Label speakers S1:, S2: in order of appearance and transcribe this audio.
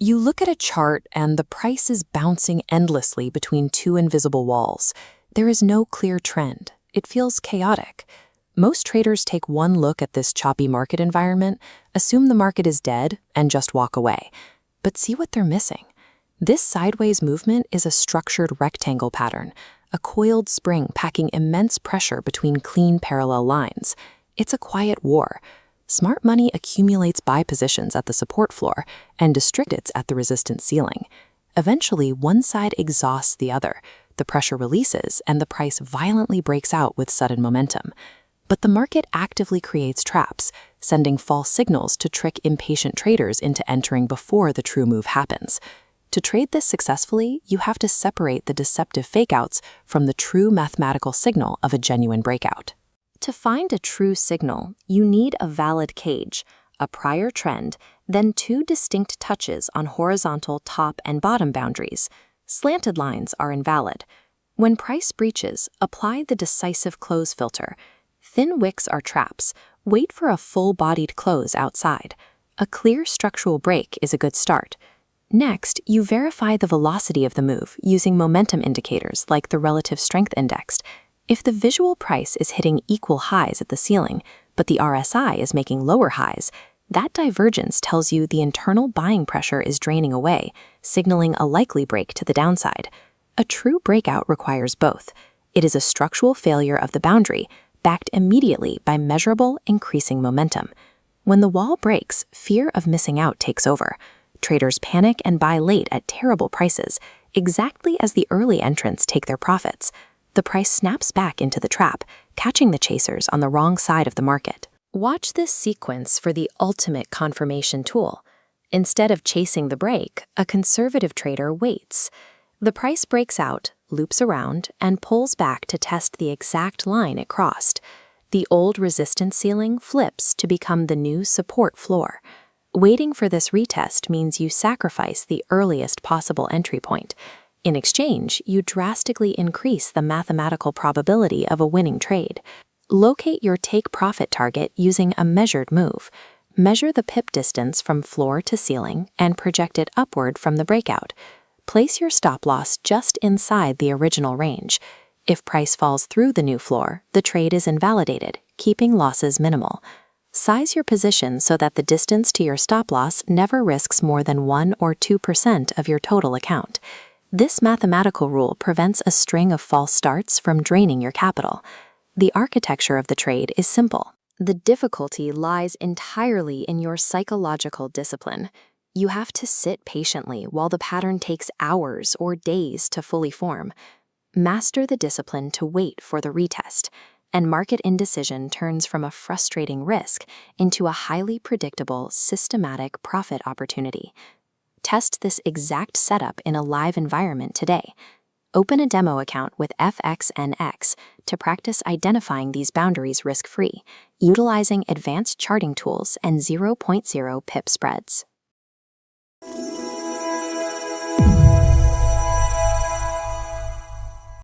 S1: You look at a chart and the price is bouncing endlessly between two invisible walls. There is no clear trend. It feels chaotic. Most traders take one look at this choppy market environment, assume the market is dead, and just walk away. But see what they're missing. This sideways movement is a structured rectangle pattern, a coiled spring packing immense pressure between clean parallel lines. It's a quiet war. Smart money accumulates buy positions at the support floor and distributes at the resistance ceiling. Eventually, one side exhausts the other. The pressure releases and the price violently breaks out with sudden momentum. But the market actively creates traps, sending false signals to trick impatient traders into entering before the true move happens. To trade this successfully, you have to separate the deceptive fakeouts from the true mathematical signal of a genuine breakout. To find a true signal, you need a valid cage, a prior trend, then two distinct touches on horizontal top and bottom boundaries. Slanted lines are invalid. When price breaches, apply the decisive close filter. Thin wicks are traps. Wait for a full-bodied close outside. A clear structural break is a good start. Next, you verify the velocity of the move using momentum indicators like the relative strength index. If the visual price is hitting equal highs at the ceiling, but the RSI is making lower highs, that divergence tells you the internal buying pressure is draining away, signaling a likely break to the downside. A true breakout requires both. It is a structural failure of the boundary, backed immediately by measurable, increasing momentum. When the wall breaks, fear of missing out takes over. Traders panic and buy late at terrible prices, exactly as the early entrants take their profits. The price snaps back into the trap, catching the chasers on the wrong side of the market. Watch this sequence for the ultimate confirmation tool. Instead of chasing the break, a conservative trader waits. The price breaks out, loops around, and pulls back to test the exact line it crossed. The old resistance ceiling flips to become the new support floor. Waiting for this retest means you sacrifice the earliest possible entry point. In exchange, you drastically increase the mathematical probability of a winning trade. Locate your take-profit target using a measured move. Measure the pip distance from floor to ceiling and project it upward from the breakout. Place your stop loss just inside the original range. If price falls through the new floor, the trade is invalidated, keeping losses minimal. Size your position so that the distance to your stop loss never risks more than 1 or 2% of your total account. This mathematical rule prevents a string of false starts from draining your capital. The architecture of the trade is simple. The difficulty lies entirely in your psychological discipline. You have to sit patiently while the pattern takes hours or days to fully form. Master the discipline to wait for the retest, and market indecision turns from a frustrating risk into a highly predictable, systematic profit opportunity. Test this exact setup in a live environment today. Open a demo account with FXNX to practice identifying these boundaries risk-free, utilizing advanced charting tools and 0.0 pip spreads.